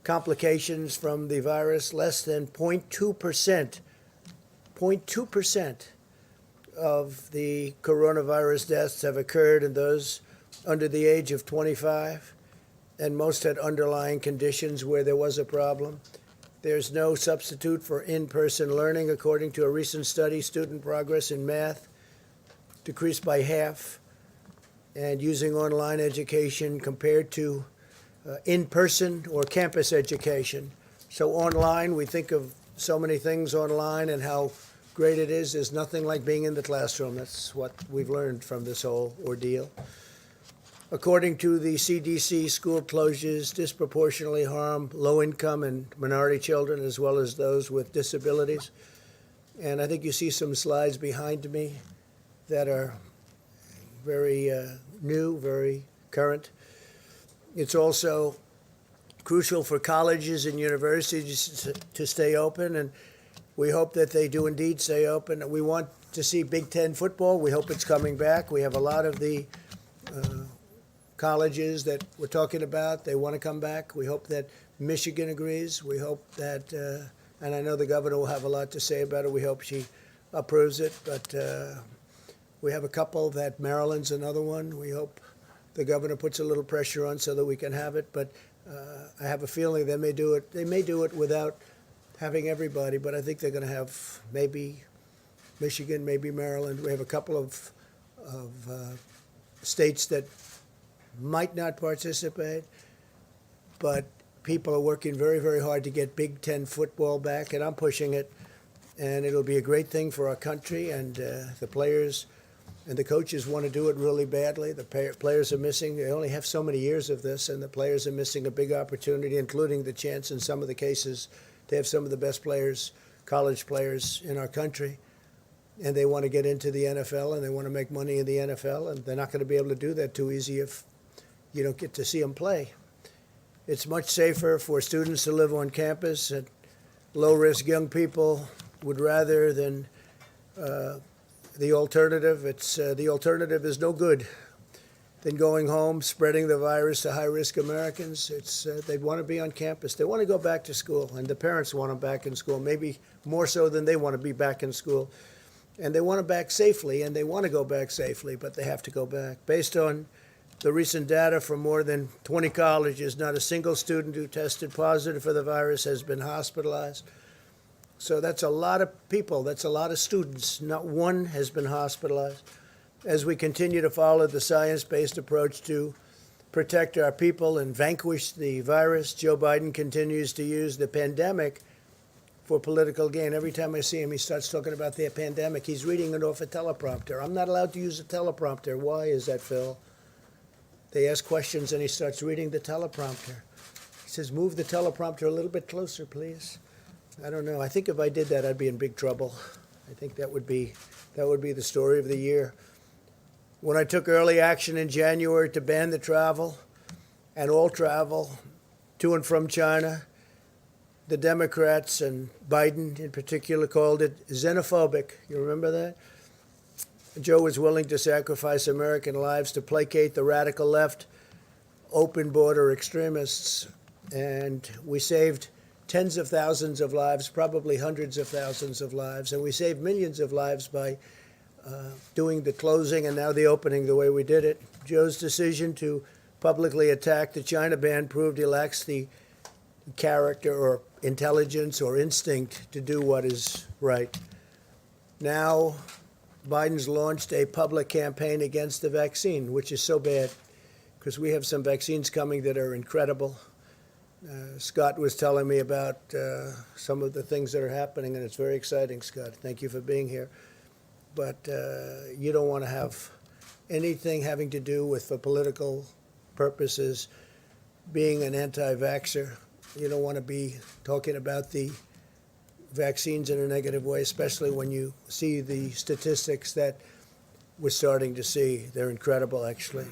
complications from the virus. Less than 0.2%, 0.2% of the coronavirus deaths have occurred in those under the age of 25, and most had underlying conditions where there was a problem. There's no substitute for in-person learning. According to a recent study, student progress in math decreased by half, and using online education compared to in-person or campus education. So online, we think of so many things online and how great it is. There's nothing like being in the classroom. That's what we've learned from this whole ordeal. According to the CDC, school closures disproportionately harm low-income and minority children, as well as those with disabilities. And I think you see some slides behind me that are very new, very current. It's also crucial for colleges and universities to stay open, and we hope that they do indeed stay open. We want to see Big Ten football. We hope it's coming back. We have a lot of the colleges that we're talking about. They want to come back. We hope that Michigan agrees. We hope that, and I know the governor will have a lot to say about it. We hope she approves it, but we have a couple that Maryland's another one. We hope the governor puts a little pressure on so that we can have it, but I have a feeling they may do it. They may do it without having everybody, but I think they're going to have maybe Michigan, maybe Maryland. We have a couple of states that might not participate, but people are working very, very hard to get Big Ten football back, and I'm pushing it, and it'll be a great thing for our country, and the players and the coaches want to do it really badly. The players are missing. They only have so many years of this, and the players are missing a big opportunity, including the chance in some of the cases to have some of the best players, college players in our country. And they want to get into the NFL, and they want to make money in the NFL, and they're not going to be able to do that too easy if you don't get to see them play. It's much safer for students to live on campus, and low-risk young people would rather than the alternative. The alternative is no good than going home, spreading the virus to high-risk Americans. They want to be on campus. They want to go back to school, and the parents want them back in school, maybe more so than they want to be back in school. And they want them back safely, and they want to go back safely, but they have to go back. Based on the recent data from more than 20 colleges, not a single student who tested positive for the virus has been hospitalized. So that's a lot of people. That's a lot of students. Not one has been hospitalized. As we continue to follow the science-based approach to protect our people and vanquish the virus, Joe Biden continues to use the pandemic for political gain. Every time I see him, he starts talking about the pandemic. He's reading it off a teleprompter. I'm not allowed to use a teleprompter. Why is that, Phil? They ask questions, and he starts reading the teleprompter. He says, move the teleprompter a little bit closer, please. I don't know. I think if I did that, I'd be in big trouble. I think that would be the story of the year. When I took early action in January to ban the travel and all travel to and from China, the Democrats and Biden in particular called it xenophobic. You remember that? Joe was willing to sacrifice American lives to placate the radical left, open border extremists, and we saved tens of thousands of lives, probably hundreds of thousands of lives, and we saved millions of lives by doing the closing and now the opening the way we did it. Joe's decision to publicly attack the China ban proved he lacks the character or intelligence or instinct to do what is right. Now, Biden's launched a public campaign against the vaccine, which is so bad because we have some vaccines coming that are incredible. Scott was telling me about some of the things that are happening, and it's very exciting, Scott. Thank you for being here. But you don't want to have anything having to do with, for political purposes, being an anti-vaxxer. You don't want to be talking about the vaccines in a negative way, especially when you see the statistics that we're starting to see. They're incredible, actually.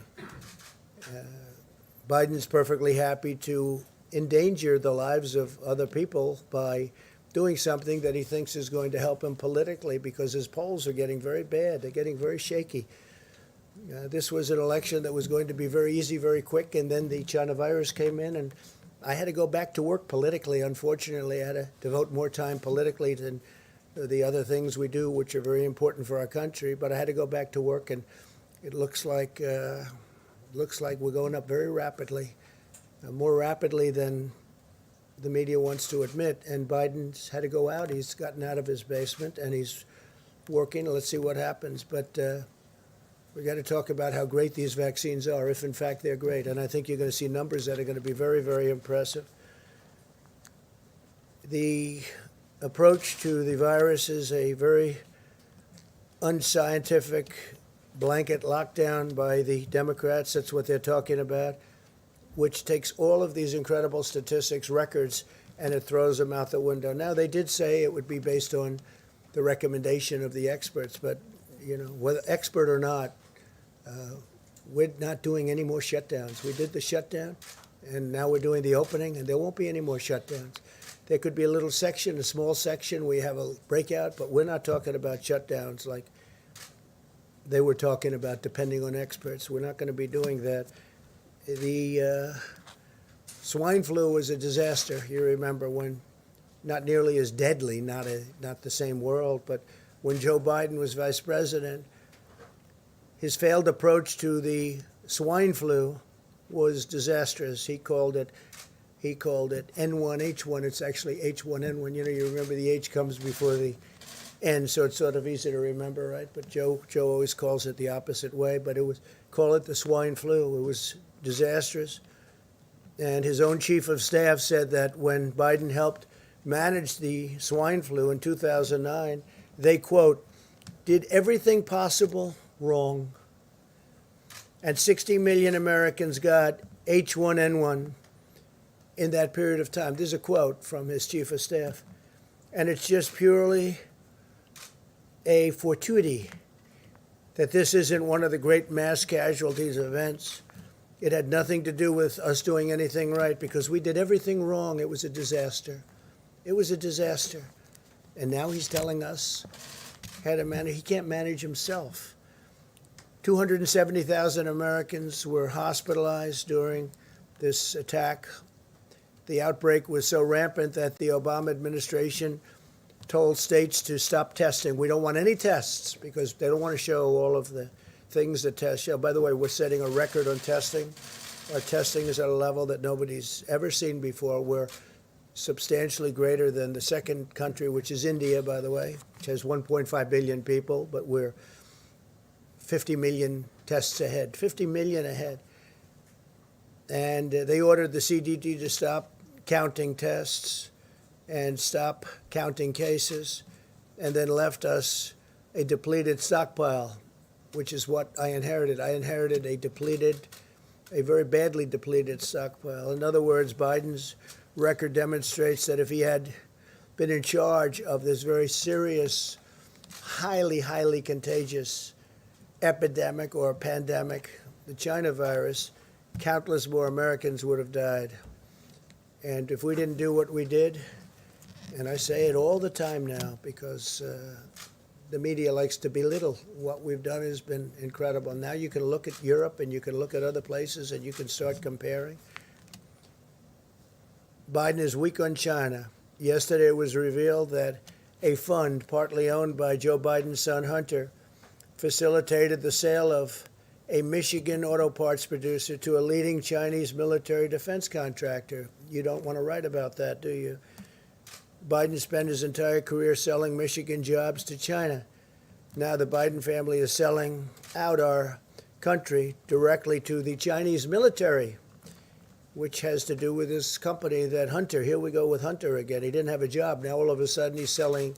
Biden's perfectly happy to endanger the lives of other people by doing something that he thinks is going to help him politically because his polls are getting very bad. They're getting very shaky. This was an election that was going to be very easy, very quick, and then the China virus came in, and I had to go back to work politically. Unfortunately, I had to devote more time politically than the other things we do, which are very important for our country. But I had to go back to work, and it looks like we're going up very rapidly, more rapidly than the media wants to admit. And Biden's had to go out. He's gotten out of his basement, and he's working. Let's see what happens. But we got to talk about how great these vaccines are, if in fact they're great. And I think you're going to see numbers that are going to be very, very impressive. The approach to the virus is a very unscientific blanket lockdown by the Democrats. That's what they're talking about, which takes all of these incredible statistics, records, and it throws them out the window. Now, they did say it would be based on the recommendation of the experts, but, whether expert or not, we're not doing any more shutdowns. We did the shutdown, and now we're doing the opening, and there won't be any more shutdowns. There could be a little section, a small section, we have a breakout, but we're not talking about shutdowns like they were talking about, depending on experts. We're not going to be doing that. The swine flu was a disaster. You remember when, not nearly as deadly, not the same world, but when Joe Biden was vice president, his failed approach to the swine flu was disastrous. He called it N1H1. It's actually H1N1. You remember the H comes before the N, so it's sort of easy to remember, right? But Joe always calls it the opposite way. But call it the swine flu. It was disastrous. And his own chief of staff said that when Biden helped manage the swine flu in 2009, they, quote, did everything possible wrong. And 60 million Americans got H1N1 in that period of time. There's a quote from his chief of staff. And it's just purely a fortuity that this isn't one of the great mass casualties events. It had nothing to do with us doing anything right because we did everything wrong. It was a disaster. It was a disaster. And now he's telling us how to manage. He can't manage himself. 270,000 Americans were hospitalized during this attack. The outbreak was so rampant that the Obama administration told states to stop testing. We don't want any tests because they don't want to show all of the things that tests show. By the way, we're setting a record on testing. Our testing is at a level that nobody's ever seen before. We're substantially greater than the second country, which is India, by the way, which has 1.5 billion people, but we're 50 million tests ahead, 50 million ahead. And they ordered the CDC to stop counting tests and stop counting cases, and then left us a depleted stockpile, which is what I inherited. I inherited a very badly depleted stockpile. In other words, Biden's record demonstrates that if he had been in charge of this very serious, highly, highly contagious epidemic or pandemic, the China virus, countless more Americans would have died. And if we didn't do what we did, and I say it all the time now because the media likes to belittle what we've done has been incredible. Now you can look at Europe and you can look at other places and you can start comparing. Biden is weak on China. Yesterday it was revealed that a fund partly owned by Joe Biden's son Hunter facilitated the sale of a Michigan auto parts producer to a leading Chinese military defense contractor. You don't want to write about that, do you? Biden spent his entire career selling Michigan jobs to China. Now the Biden family is selling out our country directly to the Chinese military, which has to do with this company that Hunter, here we go with Hunter again. He didn't have a job. Now all of a sudden he's selling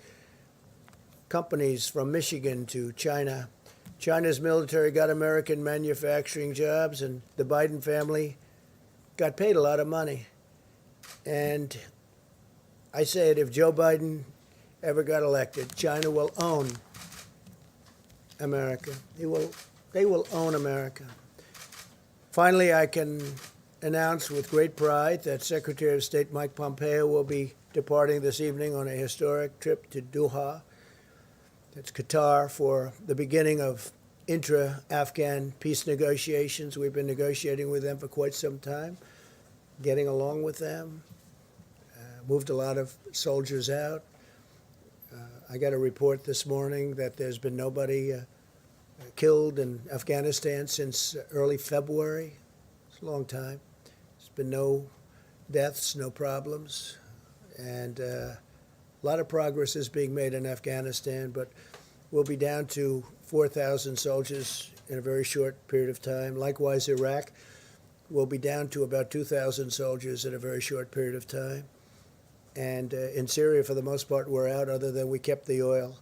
companies from Michigan to China. China's military got American manufacturing jobs, and the Biden family got paid a lot of money. And I say it, if Joe Biden ever got elected, China will own America. They will own America. Finally, I can announce with great pride that Secretary of State Mike Pompeo will be departing this evening on a historic trip to Doha. That's Qatar, for the beginning of intra-Afghan peace negotiations. We've been negotiating with them for quite some time. getting along with them. Moved a lot of soldiers out. I got a report this morning that there's been nobody killed in Afghanistan since early February. It's a long time. There's been no deaths, no problems, and a lot of progress is being made in Afghanistan, but we'll be down to 4,000 soldiers in a very short period of time. Likewise, Iraq will be down to about 2,000 soldiers in a very short period of time. And in Syria, for the most part, we're out, other than we kept the oil.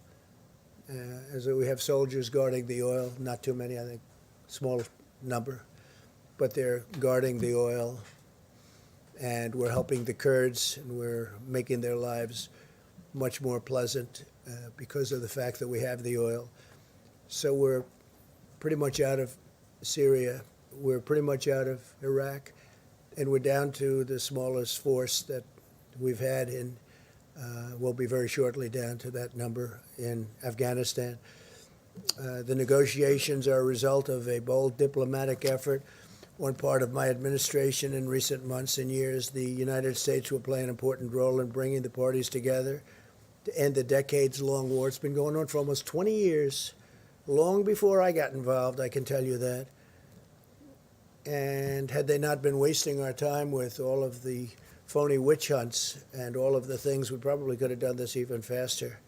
As we have soldiers guarding the oil, not too many, I think, small number, but they're guarding the oil. And we're helping the Kurds, and we're making their lives much more pleasant because of the fact that we have the oil. So we're pretty much out of Syria. We're pretty much out of Iraq. And we're down to the smallest force that we've had in, we'll be very shortly down to that number in Afghanistan. The negotiations are a result of a bold diplomatic effort. One part of my administration in recent months and years, the United States will play an important role in bringing the parties together to end the decades-long war. It's been going on for almost 20 years, long before I got involved, I can tell you that. And had they not been wasting our time with all of the phony witch hunts and all of the things, we probably could have done this even faster.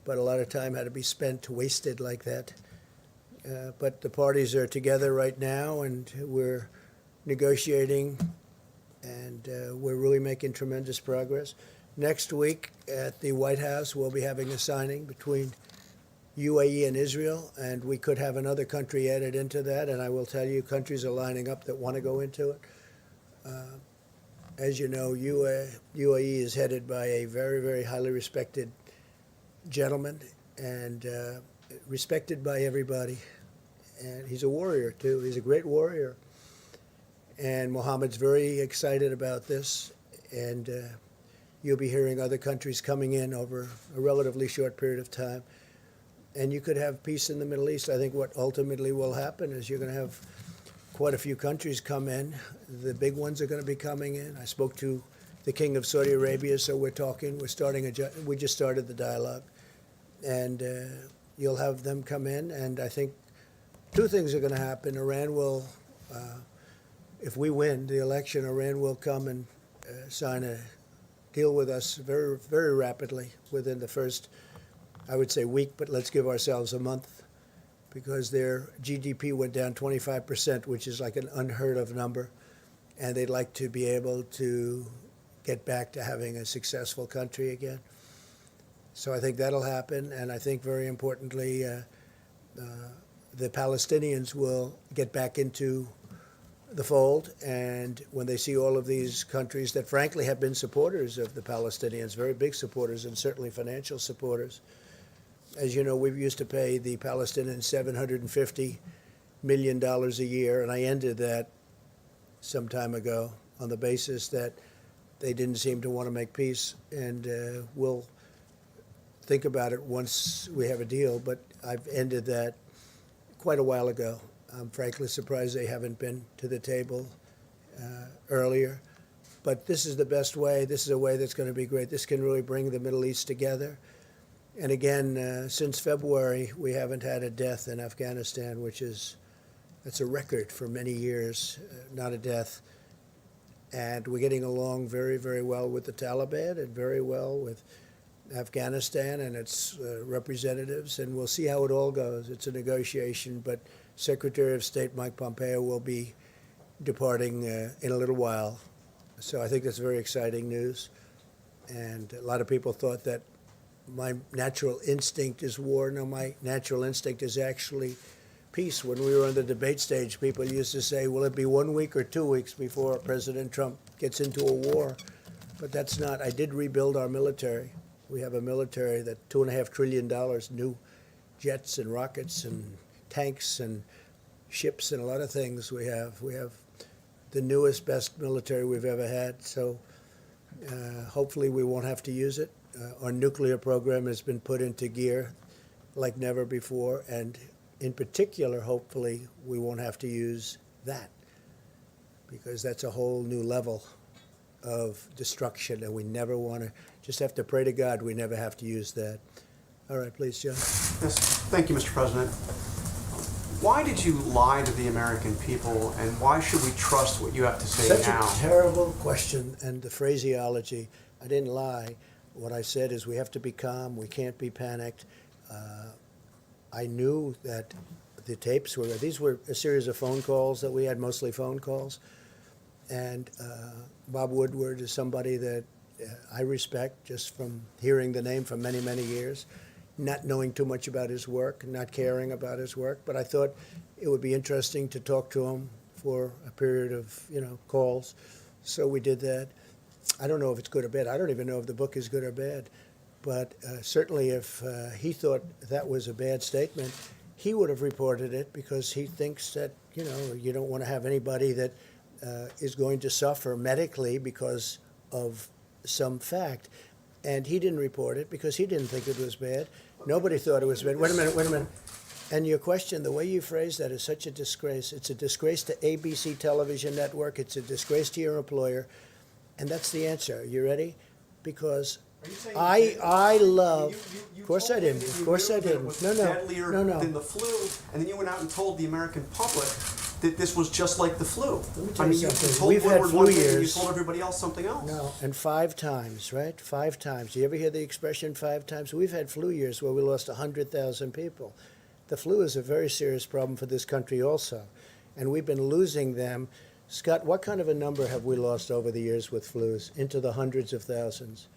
But a lot of time had to be spent, wasted like that. But the parties are together right now, and we're negotiating, and we're really making tremendous progress. Next week at the White House, we'll be having a signing between UAE and Israel, and we could have another country added into that, and I will tell you, countries are lining up that want to go into it. As you know, UAE is headed by a very, very highly respected gentleman, and respected by everybody. And he's a warrior, too. He's a great warrior. And Mohammed's very excited about this, and you'll be hearing other countries coming in over a relatively short period of time. And you could have peace in the Middle East. I think what ultimately will happen is you're going to have quite a few countries come in. The big ones are going to be coming in. I spoke to the King of Saudi Arabia, so we're talking. We just started the dialogue. And you'll have them come in, and I think two things are going to happen. Iran will, if we win the election, Iran will come and sign a deal with us very, very rapidly within the first, I would say, week, but let's give ourselves a month, because their GDP went down 25%, which is like an unheard of number, and they'd like to be able to get back to having a successful country again. So I think that'll happen, and I think very importantly, the Palestinians will get back into the fold, and when they see all of these countries that frankly have been supporters of the Palestinians, very big supporters and certainly financial supporters. As you know, we used to pay the Palestinians $750 million a year, and I ended that some time ago on the basis that they didn't seem to want to make peace, and we'll think about it once we have a deal, but I've ended that quite a while ago. I'm frankly surprised they haven't been to the table earlier. But this is the best way. This is a way that's going to be great. This can really bring the Middle East together. And again, since February, we haven't had a death in Afghanistan, that's a record for many years, not a death. And we're getting along very, very well with the Taliban and very well with Afghanistan and its representatives, and we'll see how it all goes. It's a negotiation, but Secretary of State Mike Pompeo will be departing in a little while. So I think that's very exciting news. And a lot of people thought that my natural instinct is war. No, my natural instinct is actually peace. When we were on the debate stage, people used to say, will it be 1 week or 2 weeks before President Trump gets into a war? But that's not. I did rebuild our military. We have a military that $2.5 trillion, new jets and rockets and tanks and ships and a lot of things we have. We have the newest, best military we've ever had. So hopefully we won't have to use it. Our nuclear program has been put into gear like never before. And in particular, hopefully, we won't have to use that, because that's a whole new level of destruction, and we never want to, just have to pray to God we never have to use that. All right, please, John. Yes, thank you, Mr. President. Why did you lie to the American people, and why should we trust what you have to say Such now? a terrible question, and the phraseology. I didn't lie. What I said is we have to be calm. We can't be panicked. I knew that the tapes were, these were a series of phone calls that we had, mostly phone calls. And Bob Woodward is somebody that I respect just from hearing the name for many, many years, not knowing too much about his work, not caring about his work. But I thought it would be interesting to talk to him for a period of, calls. So we did that. I don't know if it's good or bad. I don't even know if the book is good or bad. But certainly if he thought that was a bad statement, he would have reported it because he thinks that, you don't want to have anybody that is going to suffer medically because of some fact. And he didn't report it because he didn't think it was bad. Nobody thought it was bad. Wait a minute. And your question, the way you phrase that is such a disgrace. It's a disgrace to ABC television network. It's a disgrace to your employer. And that's the answer. You ready? Because I love. Of course I didn't. Of course I didn't. Deadlier No. than the flu, and then you went out and told the American public that this was just like the flu. Let me tell you something. You told We've had Woodward flu one thing and you years. told everybody else something else. No, and 5 times, right? 5 times. Do you ever hear the expression 5 times? We've had flu years where we lost 100,000 people. The flu is a very serious problem for this country also, and we've been losing them. Scott, what kind of a number have we lost over the years with flus? Into the hundreds of thousands.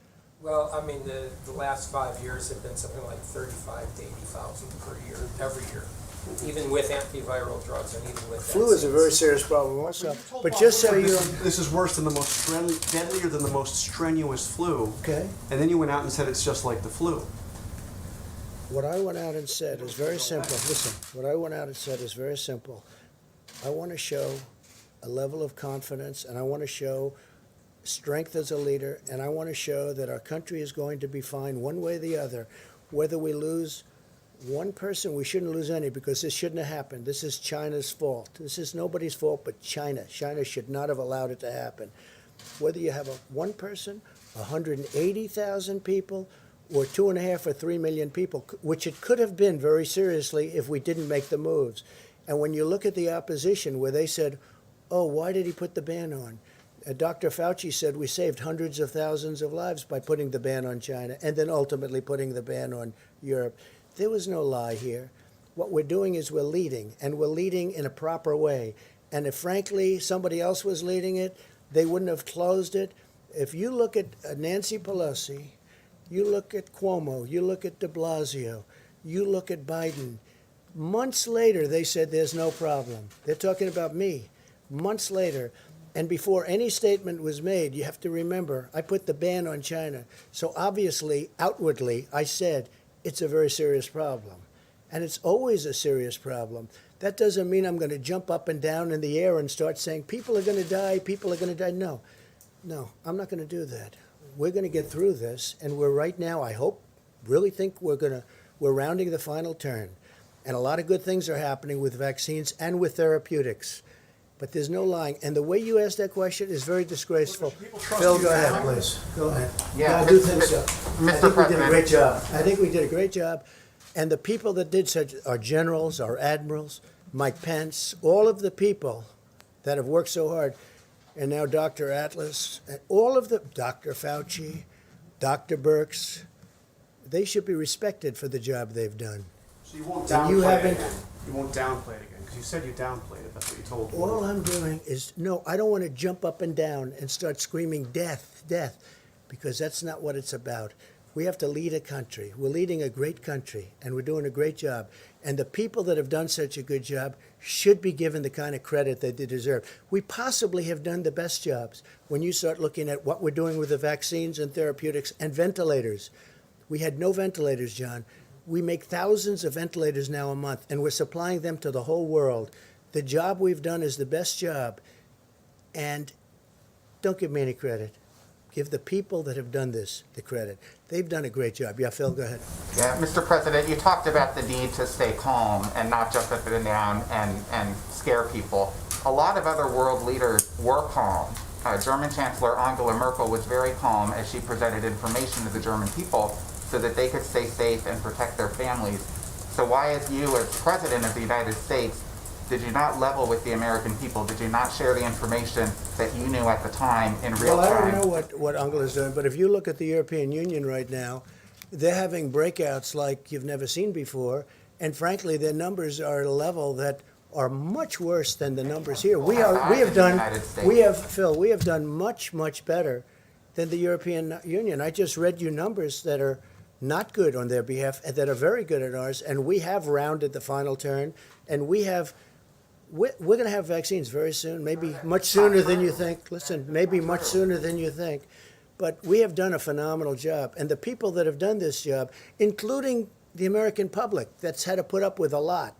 Well, I mean, the last 5 years have been something like 35 to 80,000 per year, every year, even with antiviral drugs and even with Flu is a very vaccines. serious problem also. You told But Bob just so Woodward you this is worse than the most deadlier than the most strenuous flu. okay, And then you went out and said it's just like the flu. what I went out and said is very simple. Listen, what I went out and said is very simple. I want to show a level of confidence, and I want to show strength as a leader, and I want to show that our country is going to be fine one way or the other. Whether we lose one person, we shouldn't lose any because this shouldn't have happened. This is China's fault. This is nobody's fault but China. China should not have allowed it to happen. Whether you have one person, 180,000 people, or 2.5 or 3 million people, which it could have been very seriously if we didn't make the moves. And when you look at the opposition where they said, oh, why did he put the ban on? Dr. Fauci said we saved hundreds of thousands of lives by putting the ban on China and then ultimately putting the ban on Europe. There was no lie here. What we're doing is we're leading, and we're leading in a proper way. And if, frankly, somebody else was leading it, they wouldn't have closed it. If you look at Nancy Pelosi, you look at Cuomo, you look at de Blasio, you look at Biden, months later they said there's no problem. They're talking about me. Months later. And before any statement was made, you have to remember, I put the ban on China. So obviously, outwardly, I said it's a very serious problem. And it's always a serious problem. That doesn't mean I'm going to jump up and down in the air and start saying, people are going to die, people are going to die. No, I'm not going to do that. We're going to get through this. And we're right now, I hope, really think we're rounding the final turn. And a lot of good things are happening with vaccines and with therapeutics. But there's no lying. And the way you asked that question is very disgraceful. Phil, go ahead, please. Go ahead. Yeah, I do think so. Mr. I think we did a President. great job. I think we did a great job. And the people that did such, our generals, our admirals, Mike Pence, all of the people that have worked so hard, and now Dr. Atlas, and all of the, Dr. Fauci, Dr. Birx, they should be respected for the job they've done. So you won't And you downplay it haven't- again. You won't downplay it again, because you said you downplayed it. That's what you told me. All I'm doing is, no, I don't want to jump up and down and start screaming death, death, because that's not what it's about. We have to lead a country. We're leading a great country, and we're doing a great job. And the people that have done such a good job should be given the kind of credit that they deserve. We possibly have done the best jobs when you start looking at what we're doing with the vaccines and therapeutics and ventilators. We had no ventilators, John. We make thousands of ventilators now a month, and we're supplying them to the whole world. The job we've done is the best job. And don't give me any credit. Give the people that have done this the credit. They've done a great job. Yeah, Phil, go ahead. Yeah, Mr. President, you talked about the need to stay calm and not jump up and down and scare people. A lot of other world leaders were calm German Chancellor Angela Merkel was very calm as she presented information to the German people so that they could stay safe and protect their families. So why, as you, as President of the United States, did you not level with the American people? Did you not share the information that you knew at the time in real Well, time? I don't know what Angela's doing, but if you look at the European Union right now, they're having breakouts like you've never seen before, and frankly, their numbers are at a level that are much worse than the numbers here. We have done much better than the European Union. I just read you numbers that are not good on their behalf, and that are very good at ours, and we have rounded the final turn, and we're going to have vaccines very soon, maybe much sooner than you think. Listen, maybe much sooner than you think. But we have done a phenomenal job. And the people that have done this job, including the American public that's had to put up with a lot,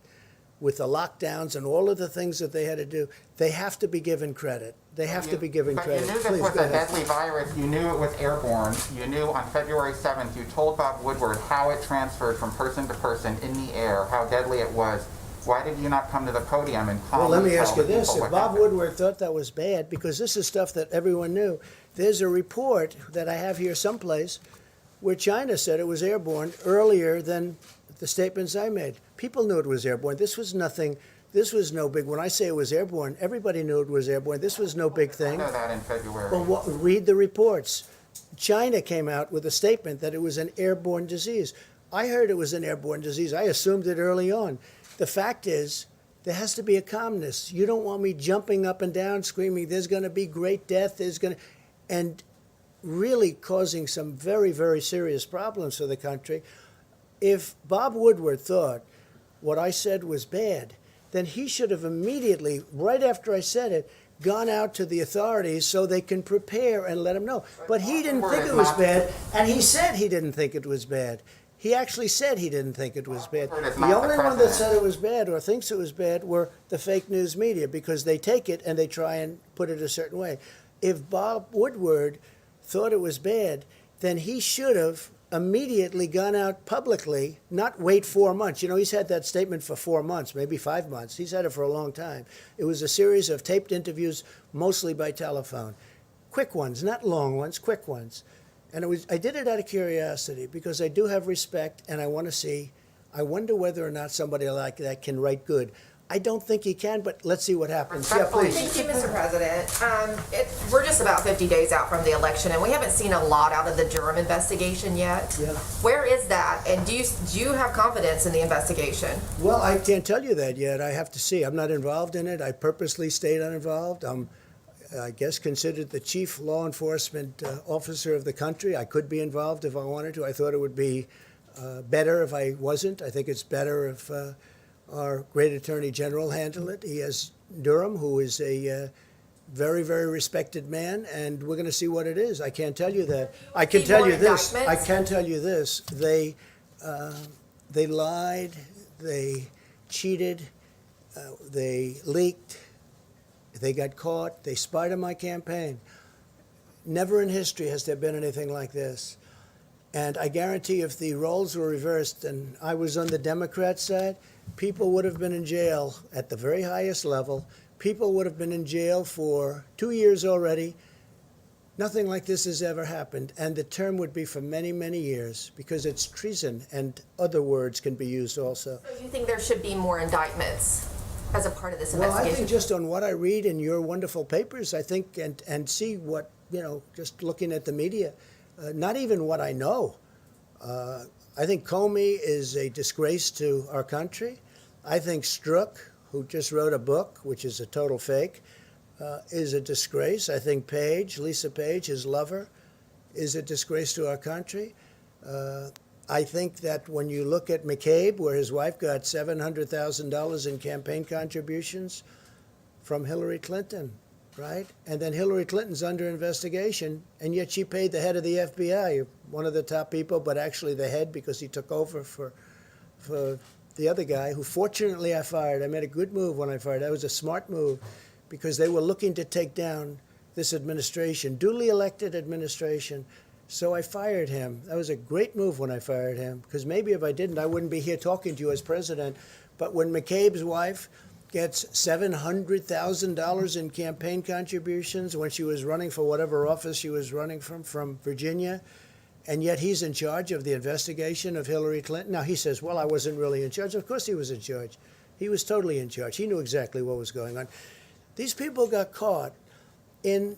with the lockdowns and all of the things that they had to do, they have to be given credit. They have to be given credit. But you knew this Please, was go a ahead. deadly virus. You knew it was airborne. You knew on February 7th, you told Bob Woodward how it transferred from person to person in the air, how deadly it was. Why did you not come to the podium and Well, calmly let me tell ask you the this. people If what Bob happened? Woodward thought that was bad, because this is stuff that everyone knew, there's a report that I have here someplace where China said it was airborne earlier than the statements I made. People knew it was airborne. This was nothing. This was no big. When I say it was airborne, everybody knew it was airborne. This was no big I thing. know that in February. Well, read the reports. China came out with a statement that it was an airborne disease. I heard it was an airborne disease. I assumed it early on. The fact is, there has to be a calmness. You don't want me jumping up and down, screaming, there's going to be great death, and really causing some very, very serious problems for the country. If Bob Woodward thought what I said was bad, then he should have immediately, right after I said it, gone out to the authorities so they can prepare and let him know. But he didn't think it was bad, and he said he didn't think it was bad. He actually said he didn't think it was bad. The only one that said it was bad or thinks it was bad were the fake news media, because they take it and they try and put it a certain way. If Bob Woodward thought it was bad, then he should have immediately gone out publicly, not wait 4 months. You know, he's had that statement for 4 months, maybe 5 months. He's had it for a long time. It was a series of taped interviews, mostly by telephone. Quick ones, not long ones, quick ones. And I did it out of curiosity, because I do have respect, and I want to see. I wonder whether or not somebody like that can write good. I don't think he can, but let's see what happens. Yeah, please. Thank you, Mr. President. We're just about 50 days out from the election, and we haven't seen a lot out of the Durham investigation yet. Yeah. Where is that? And do you have confidence in the investigation? Well, I can't tell you that yet. I have to see. I'm not involved in it. I purposely stayed uninvolved. I'm, I guess, considered the chief law enforcement officer of the country. I could be involved if I wanted to. I thought it would be better if I wasn't. I think it's better if our great attorney general handled it. He has Durham, who is a very, very respected man, and we're going to see what it is. I can't tell you that. I can See tell more you this. I indictments? can tell you this. They lied. They cheated. They leaked. They got caught. They spied on my campaign. Never in history has there been anything like this. And I guarantee if the roles were reversed and I was on the Democrat side, people would have been in jail at the very highest level. People would have been in jail for 2 years already. Nothing like this has ever happened. And the term would be for many, many years, because it's treason, and other words can be used also. So you think there should be more indictments as a part of this Well, I investigation? think just on what I read in your wonderful papers, I think, and see what, just looking at the media, not even what I know. I think Comey is a disgrace to our country. I think Strzok, who just wrote a book, which is a total fake, is a disgrace. I think Page, Lisa Page, his lover, is a disgrace to our country. I think that when you look at McCabe, where his wife got $700,000 in campaign contributions from Hillary Clinton, right? And then Hillary Clinton's under investigation, and yet she paid the head of the FBI, one of the top people, but actually the head, because he took over for the other guy, who fortunately I fired. I made a good move when I fired. That was a smart move, because they were looking to take down this administration, duly elected administration. So I fired him. That was a great move when I fired him, because maybe if I didn't, I wouldn't be here talking to you as president. But when McCabe's wife gets $700,000 in campaign contributions when she was running for whatever office she was running from Virginia, and yet he's in charge of the investigation of Hillary Clinton. Now he says, well, I wasn't really in charge. Of course he was in charge. He was totally in charge. He knew exactly what was going on. These people got caught in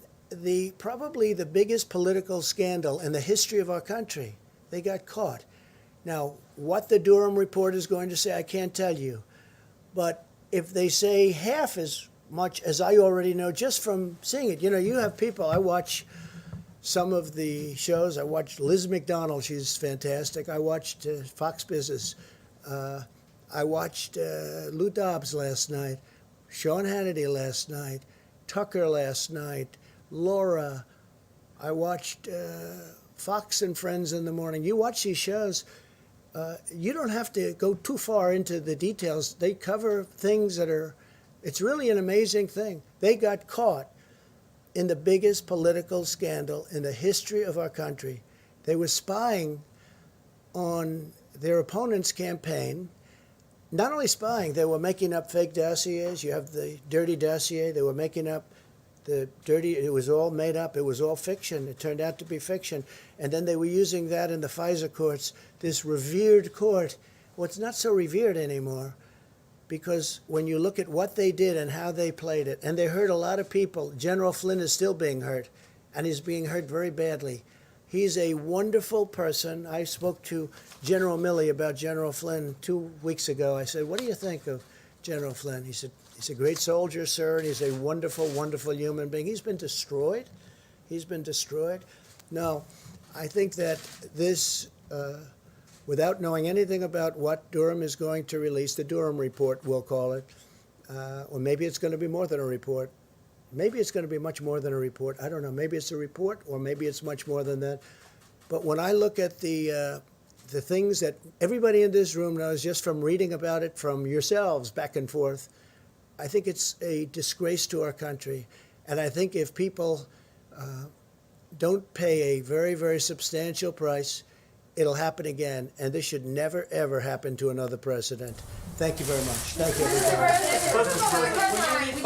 probably the biggest political scandal in the history of our country. They got caught. Now, what the Durham report is going to say, I can't tell you. But if they say half as much as I already know just from seeing it, you have people, I watch some of the shows. I watched Liz McDonald, she's fantastic. I watched Fox Business. I watched Lou Dobbs last night, Sean Hannity last night, Tucker last night, Laura. I watched Fox and Friends in the morning. You watch these shows, you don't have to go too far into the details. They cover things it's really an amazing thing. They got caught in the biggest political scandal in the history of our country. They were spying on their opponent's campaign. Not only spying, they were making up fake dossiers. You have the dirty dossier. They were making up it was all made up. It was all fiction. It turned out to be fiction. And then they were using that in the FISA courts, this revered court. Well, it's not so revered anymore because when you look at what they did and how they played it, and they hurt a lot of people. General Flynn is still being hurt, and he's being hurt very badly. He's a wonderful person. I spoke to General Milley about General Flynn 2 weeks ago. I said, what do you think of General Flynn? He said, he's a great soldier, sir, and he's a wonderful, wonderful human being. He's been destroyed. He's been destroyed. No, I think that this, without knowing anything about what Durham is going to release, the Durham report, we'll call it, or maybe it's going to be more than a report. Maybe it's going to be much more than a report. I don't know. Maybe it's a report, or maybe it's much more than that. But when I look at the things that everybody in this room knows just from reading about it from yourselves back and forth, I think it's a disgrace to our country. And I think if people don't pay a very, very substantial price, it'll happen again. And this should never, ever happen to another president. Thank you very much. Thank you, everybody. President, when you read